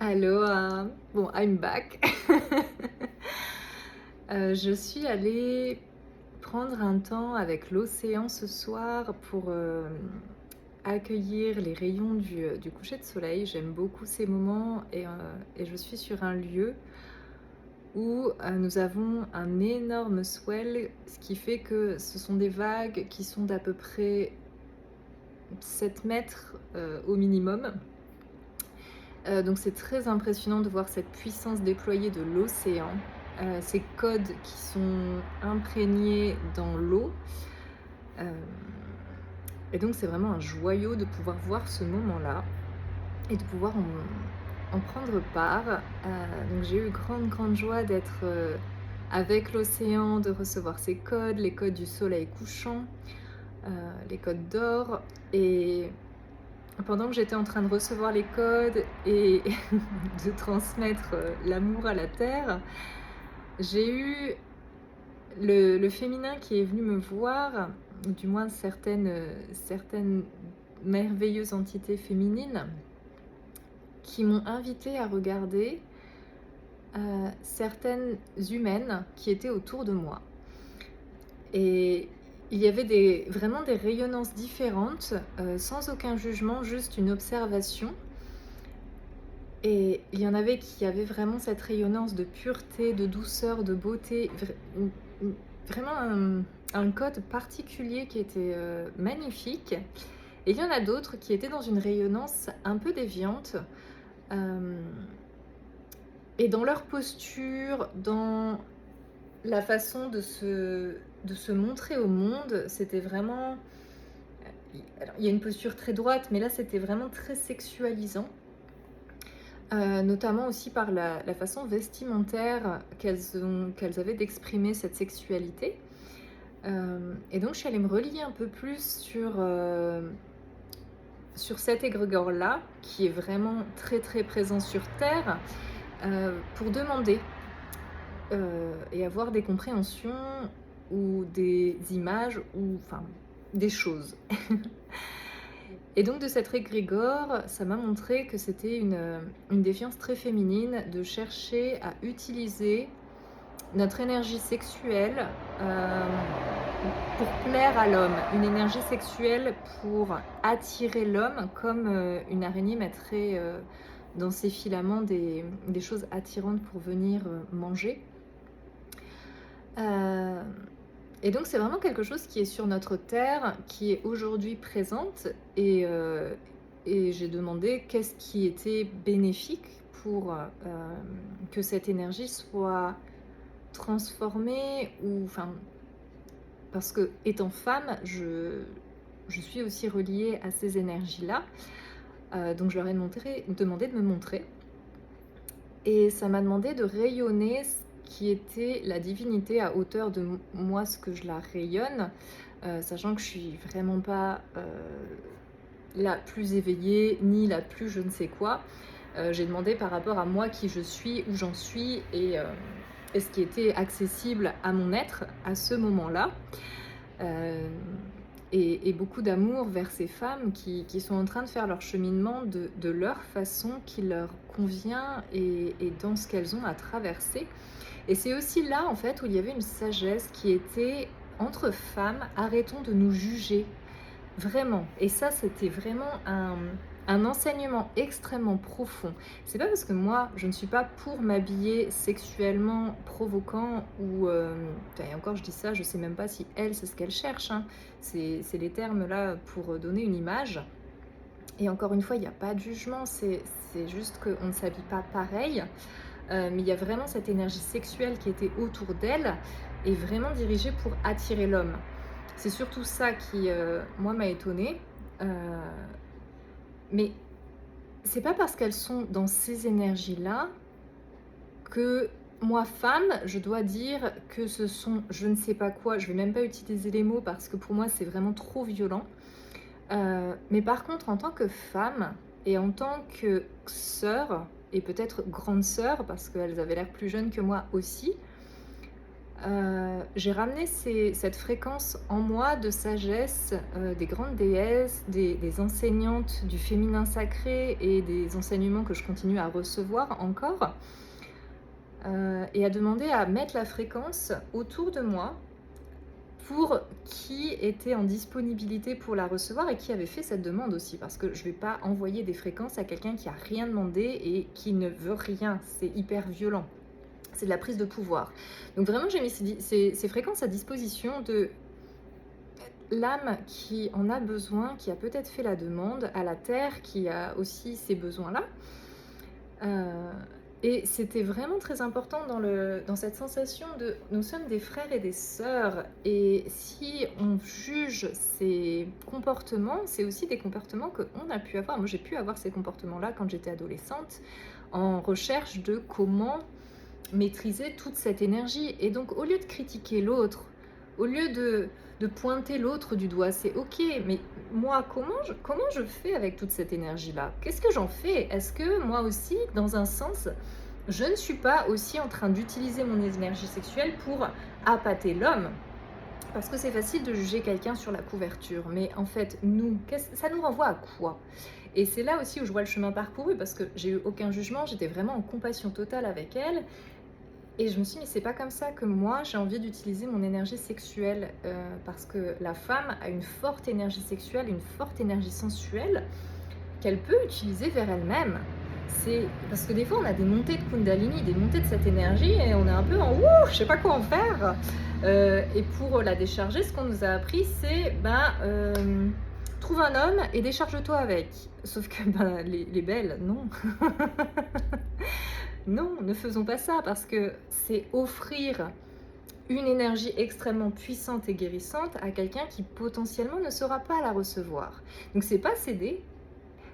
Aloha! Bon, I'm back. Je suis allée prendre un temps avec l'océan ce soir pour, accueillir les rayons du coucher de soleil. J'aime beaucoup ces moments et je suis sur un lieu où, nous avons un énorme swell, ce qui fait que ce sont des vagues qui sont d'à peu près 7 mètres, au minimum. Donc c'est très impressionnant de voir cette puissance déployée de l'océan, ces codes qui sont imprégnés dans l'eau, hem et donc c'est vraiment un joyau de pouvoir voir ce moment-là et de pouvoir en prendre part. Donc j'ai eu grande joie d'être, avec l'océan, de recevoir ces codes, les codes du soleil couchant, les codes d'or. Et pendant que j'étais en train de recevoir les codes et de transmettre, l'amour à la terre, j'ai eu le féminin qui est venu me voir, ou du moins certaines merveilleuses entités féminines qui m'ont invitée à regarder, certaines humaines qui étaient autour de moi. Et il y avait vraiment des rayonnances différentes, sans aucun jugement, juste une observation. Et il y en avait qui avaient vraiment cette rayonnance de pureté, de douceur, de beauté, vraiment un code particulier qui était, magnifique. Et il y en a d'autres qui étaient dans une rayonnance un peu déviante, hem et dans leur posture, dans la façon de se montrer au monde, c'était vraiment, alors il y a une posture très droite, mais là c'était vraiment très sexualisant. Notamment aussi par la façon vestimentaire qu'elles avaient d'exprimer cette sexualité. Et donc je suis allée me relier un peu plus sur cet égrégore-là, qui est vraiment très présent sur terre, pour demander, et avoir des compréhensions ou des images ou enfin, des choses. Et donc de cet égrégore, ça m'a montré que c'était une défiance très féminine de chercher à utiliser notre énergie sexuelle, pour plaire à l'homme. Une énergie sexuelle pour attirer l'homme comme, une araignée mettrait, dans ses filaments des choses attirantes pour venir, manger. Heu et donc c'est vraiment quelque chose qui est sur notre terre, qui est aujourd'hui présente. Et j'ai demandé qu'est-ce qui était bénéfique pour, que cette énergie soit transformée, ou enfin, parce que étant femme, je suis aussi reliée à ces énergies-là. Donc je leur ai demandé de me montrer, et ça m'a demandé de rayonner ce qui était la divinité à hauteur de moi, ce que je la rayonne, sachant que je suis vraiment pas, la plus éveillée, ni la plus je ne sais quoi. J'ai demandé par rapport à moi qui je suis, où j'en suis, et ce qui était accessible à mon être à ce moment-là. Hem et beaucoup d'amour vers ces femmes qui sont en train de faire leur cheminement de leur façon qui leur convient, et dans ce qu'elles ont à traverser. Et c'est aussi là, en fait, où il y avait une sagesse qui était: «Entre femmes, arrêtons de nous juger». Vraiment. Et ça, c'était vraiment un enseignement extrêmement profond. C'est pas parce que moi, je ne suis pas pour m'habiller sexuellement provoquant, ou, et encore je dis ça, je sais même pas si elle, c'est ce qu'elle cherche, hein. C'est les termes là pour donner une image. Et encore une fois, il y a pas de jugement, c'est juste qu'on ne s'habille pas pareil, mais il y a vraiment cette énergie sexuelle qui était autour d'elle et vraiment dirigée pour attirer l'homme. C'est surtout ça qui, moi, m'a étonnée, heu, mais c'est pas parce qu'elles sont dans ces énergies-là que moi, femme, je dois dire que ce sont je ne sais pas quoi. Je vais même pas utiliser les mots parce que pour moi, c'est vraiment trop violent. Mais par contre, en tant que femme et en tant que sœur, et peut-être grande sœur parce qu'elles avaient l'air plus jeunes que moi aussi, J'ai ramené cette fréquence en moi de sagesse, des grandes déesses, des enseignantes du féminin sacré et des enseignements que je continue à recevoir encore, et à demander à mettre la fréquence autour de moi pour qui était en disponibilité pour la recevoir et qui avait fait cette demande aussi. Parce que je ne vais pas envoyer des fréquences à quelqu'un qui a rien demandé et qui ne veut rien. C'est hyper violent. C'est de la prise de pouvoir. Donc vraiment, j'ai mis ces fréquences à disposition de l'âme qui en a besoin, qui a peut-être fait la demande, à la terre qui a aussi ces besoins-là. Et c'était vraiment très important dans cette sensation de nous sommes des frères et des sœurs. Et si on juge ces comportements, c'est aussi des comportements qu'on a pu avoir. Moi, j'ai pu avoir ces comportements-là quand j'étais adolescente, en recherche de comment maîtriser toute cette énergie. Et donc, au lieu de critiquer l'autre, au lieu de pointer l'autre du doigt, c'est ok, mais moi, comment je fais avec toute cette énergie-là? Qu'est-ce que j'en fais? Est-ce que moi aussi, dans un sens, je ne suis pas aussi en train d'utiliser mon énergie sexuelle pour appâter l'homme? Parce que c'est facile de juger quelqu'un sur la couverture, mais en fait, ça nous renvoie à quoi? Et c'est là aussi où je vois le chemin parcouru, parce que j'ai eu aucun jugement, j'étais vraiment en compassion totale avec elle. Et je me suis dit, mais c'est pas comme ça que moi j'ai envie d'utiliser mon énergie sexuelle, parce que la femme a une forte énergie sexuelle, une forte énergie sensuelle qu'elle peut utiliser vers elle-même. C'est parce que des fois on a des montées de Kundalini, des montées de cette énergie et on est un peu en ouh, je sais pas quoi en faire. Et pour la décharger, ce qu'on nous a appris, c'est trouve un homme et décharge-toi avec. Sauf que les belles, non. Non, ne faisons pas ça parce que c'est offrir une énergie extrêmement puissante et guérissante à quelqu'un qui potentiellement ne saura pas la recevoir. Donc c'est pas céder,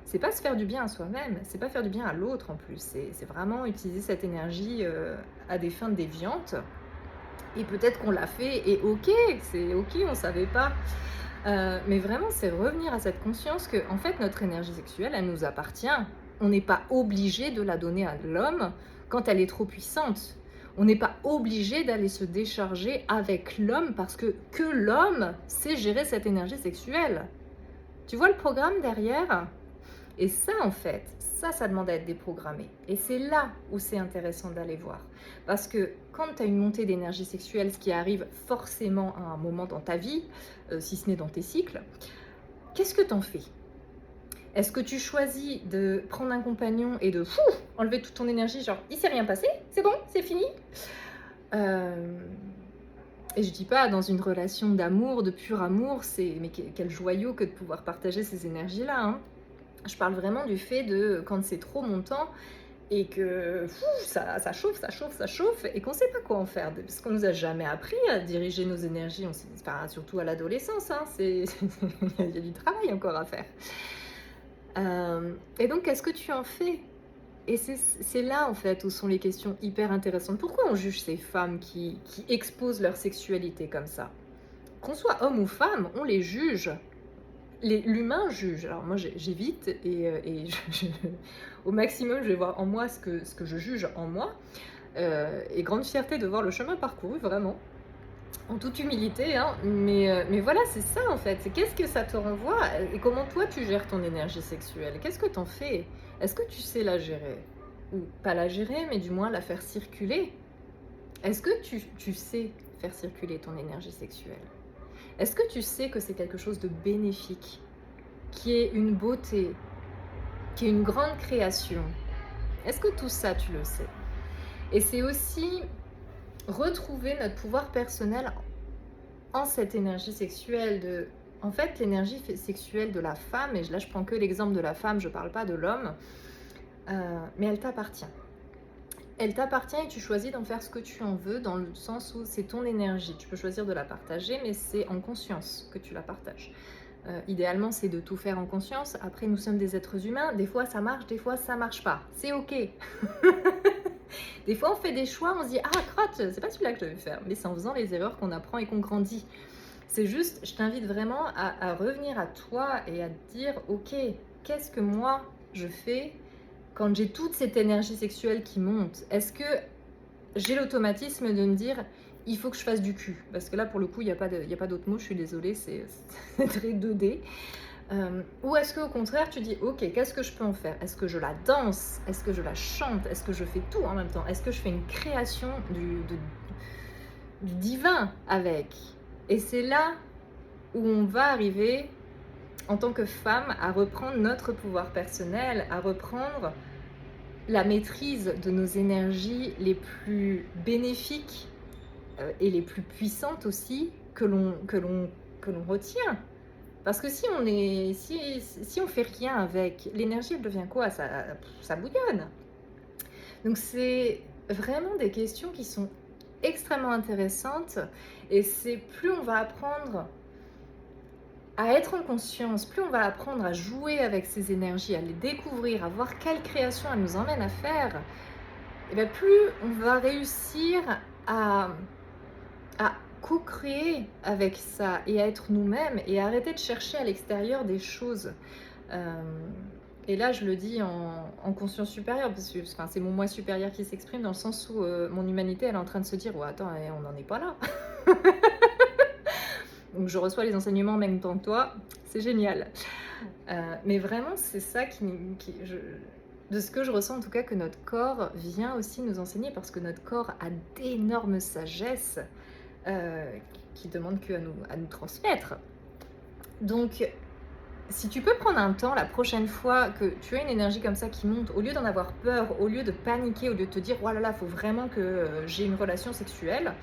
c'est pas se faire du bien à soi-même, c'est pas faire du bien à l'autre en plus, c'est vraiment utiliser cette énergie à des fins déviantes. Et peut-être qu'on l'a fait et ok, c'est ok, on savait pas. Mais vraiment, c'est revenir à cette conscience que en fait, notre énergie sexuelle, elle nous appartient. On n'est pas obligé de la donner à l'homme quand elle est trop puissante. On n'est pas obligé d'aller se décharger avec l'homme parce que l'homme sait gérer cette énergie sexuelle. Tu vois le programme derrière? Et ça, en fait, ça demande à être déprogrammé. Et c'est là où c'est intéressant d'aller voir. Parce que quand tu as une montée d'énergie sexuelle, ce qui arrive forcément à un moment dans ta vie, si ce n'est dans tes cycles, qu'est-ce que tu en fais? Est-ce que tu choisis de prendre un compagnon et de enlever toute ton énergie, genre il s'est rien passé, c'est bon, c'est fini? Et je dis pas dans une relation d'amour, de pur amour, mais quel joyau que de pouvoir partager ces énergies-là, hein. Je parle vraiment du fait de quand c'est trop montant et que ça chauffe, ça chauffe, ça chauffe et qu'on sait pas quoi en faire. Parce qu'on nous a jamais appris à diriger nos énergies, surtout à l'adolescence, hein, il y a du travail encore à faire. Et donc, qu'est-ce que tu en fais? Et c'est là, en fait, où sont les questions hyper intéressantes. Pourquoi on juge ces femmes qui exposent leur sexualité comme ça? Qu'on soit homme ou femme, on les juge. L'humain juge. Alors moi, j'évite et au maximum, je vais voir en moi ce que je juge en moi. Et grande fierté de voir le chemin parcouru, vraiment. En toute humilité, hein, mais voilà, c'est ça en fait. C'est qu'est-ce que ça te renvoie et comment toi tu gères ton énergie sexuelle? Qu'est-ce que t'en fais? Est-ce que tu sais la gérer? Ou pas la gérer, mais du moins la faire circuler? Est-ce que tu sais faire circuler ton énergie sexuelle? Est-ce que tu sais que c'est quelque chose de bénéfique, qui est une beauté, qui est une grande création? Est-ce que tout ça tu le sais? Et c'est aussi retrouver notre pouvoir personnel en cette énergie sexuelle en fait, l'énergie sexuelle de la femme, et là je prends que l'exemple de la femme, je parle pas de l'homme, mais elle t'appartient. Elle t'appartient et tu choisis d'en faire ce que tu en veux, dans le sens où c'est ton énergie. Tu peux choisir de la partager, mais c'est en conscience que tu la partages. Idéalement, c'est de tout faire en conscience. Après, nous sommes des êtres humains. Des fois, ça marche, des fois, ça marche pas. C'est ok. Des fois, on fait des choix, on se dit « Ah, crotte, c'est pas celui-là que je devais faire. » Mais c'est en faisant les erreurs qu'on apprend et qu'on grandit. C'est juste, je t'invite vraiment à revenir à toi et à te dire « Ok, qu'est-ce que moi, je fais quand j'ai toute cette énergie sexuelle qui monte? Est-ce que j'ai l'automatisme de me dire il faut que je fasse du cul. Parce que là, pour le coup, il y a pas d'autre mot, je suis désolée, c'est très 2D. Ou est-ce qu'au contraire, tu dis, ok, qu'est-ce que je peux en faire? Est-ce que je la danse? Est-ce que je la chante? Est-ce que je fais tout en même temps? Est-ce que je fais une création du divin avec? Et c'est là où on va arriver en tant que femme à reprendre notre pouvoir personnel, à reprendre la maîtrise de nos énergies les plus bénéfiques et les plus puissantes aussi que l'on retient. Parce que si on fait rien avec, l'énergie elle devient quoi? Ça bouillonne. Donc c'est vraiment des questions qui sont extrêmement intéressantes et c'est plus on va apprendre à être en conscience, plus on va apprendre à jouer avec ces énergies, à les découvrir, à voir quelle création elles nous emmènent à faire, et bien plus on va réussir à, à co-créer avec ça et à être nous-mêmes et arrêter de chercher à l'extérieur des choses. Euh, et là, je le dis en conscience supérieure, parce que enfin, c'est mon moi supérieur qui s'exprime dans le sens où mon humanité, elle est en train de se dire, ouais, attends, on n'en est pas là. Donc je reçois les enseignements en même temps que toi, c'est génial. Mais vraiment, c'est ça de ce que je ressens en tout cas, que notre corps vient aussi nous enseigner, parce que notre corps a d'énormes sagesses qui demandent à nous transmettre. Donc, si tu peux prendre un temps la prochaine fois que tu as une énergie comme ça qui monte, au lieu d'en avoir peur, au lieu de paniquer, au lieu de te dire « oh là là, il faut vraiment que j'ai une relation sexuelle »,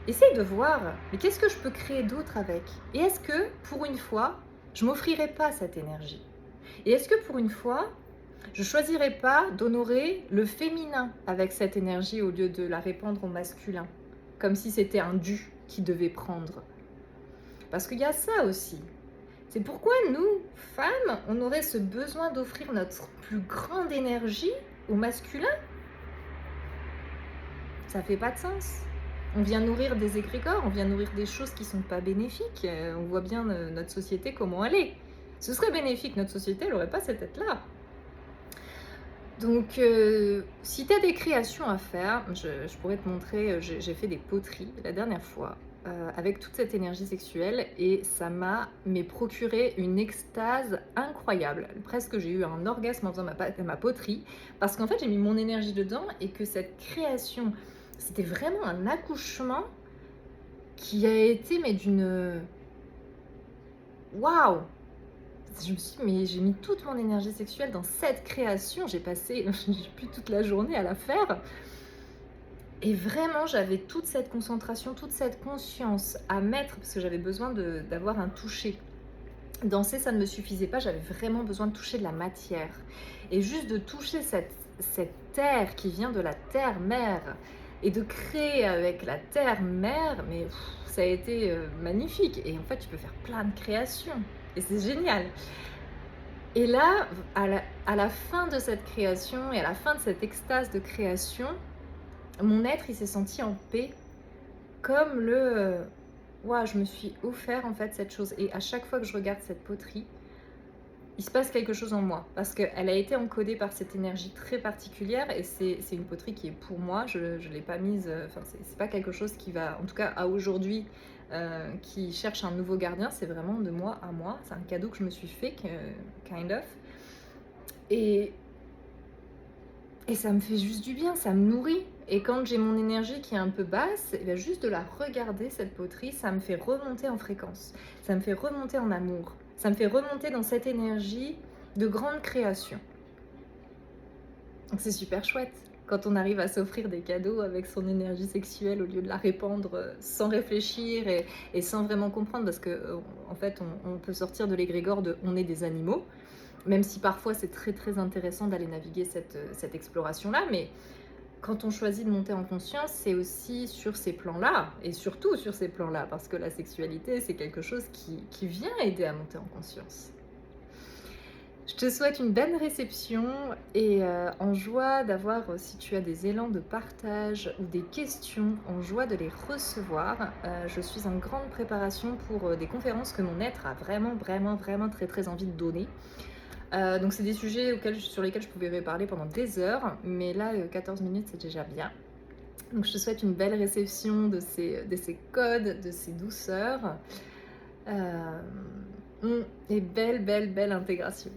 essaye de voir, mais qu'est-ce que je peux créer d'autre avec? Et est-ce que, pour une fois, je m'offrirai pas cette énergie? Et est-ce que, pour une fois, je choisirai pas d'honorer le féminin avec cette énergie au lieu de la répandre au masculin? Comme si c'était un dû qui devait prendre. Parce qu'il y a ça aussi. C'est pourquoi nous, femmes, on aurait ce besoin d'offrir notre plus grande énergie au masculin? Ça fait pas de sens. On vient nourrir des égrégores, on vient nourrir des choses qui sont pas bénéfiques. On voit bien notre société, comment elle est. Ce serait bénéfique, notre société, elle n'aurait pas cette tête-là. Donc, si tu as des créations à faire, je pourrais te montrer, j'ai fait des poteries la dernière fois avec toute cette énergie sexuelle et ça m'a procuré une extase incroyable. Presque j'ai eu un orgasme en faisant ma poterie parce qu'en fait j'ai mis mon énergie dedans et que cette création, c'était vraiment un accouchement qui a été mais d'une... Waouh! Je me suis dit, mais j'ai mis toute mon énergie sexuelle dans cette création, j'ai passé plus toute la journée à la faire. Et vraiment, j'avais toute cette concentration, toute cette conscience à mettre, parce que j'avais besoin d'avoir un toucher. Danser, ça ne me suffisait pas, j'avais vraiment besoin de toucher de la matière. Et juste de toucher cette terre qui vient de la terre-mère, et de créer avec la terre-mère, mais ça a été magnifique. Et en fait, tu peux faire plein de créations. Et c'est génial. Et là, à la fin de cette création et à la fin de cette extase de création, mon être, il s'est senti en paix, comme ouais, je me suis offert en fait cette chose. Et à chaque fois que je regarde cette poterie, il se passe quelque chose en moi, parce qu'elle a été encodée par cette énergie très particulière, et c'est une poterie qui est pour moi, je ne l'ai pas mise, enfin c'est pas quelque chose qui va, en tout cas à aujourd'hui, qui cherche un nouveau gardien, c'est vraiment de moi à moi, c'est un cadeau que je me suis fait, kind of, et ça me fait juste du bien, ça me nourrit. Et quand j'ai mon énergie qui est un peu basse, et bien juste de la regarder, cette poterie, ça me fait remonter en fréquence. Ça me fait remonter en amour. Ça me fait remonter dans cette énergie de grande création. Donc c'est super chouette quand on arrive à s'offrir des cadeaux avec son énergie sexuelle au lieu de la répandre sans réfléchir et sans vraiment comprendre. Parce que en fait, on peut sortir de l'égrégore de « on est des animaux », même si parfois c'est très très intéressant d'aller naviguer cette exploration-là, mais quand on choisit de monter en conscience, c'est aussi sur ces plans-là, et surtout sur ces plans-là, parce que la sexualité, c'est quelque chose qui vient aider à monter en conscience. Je te souhaite une belle réception et en joie d'avoir, si tu as des élans de partage ou des questions, en joie de les recevoir. Je suis en grande préparation pour des conférences que mon être a vraiment très très envie de donner. Donc c'est des sujets sur lesquels je pouvais parler pendant des heures, mais là 14 minutes c'est déjà bien. Donc je te souhaite une belle réception de ces codes, de ces douceurs, et belle, belle, belle intégration.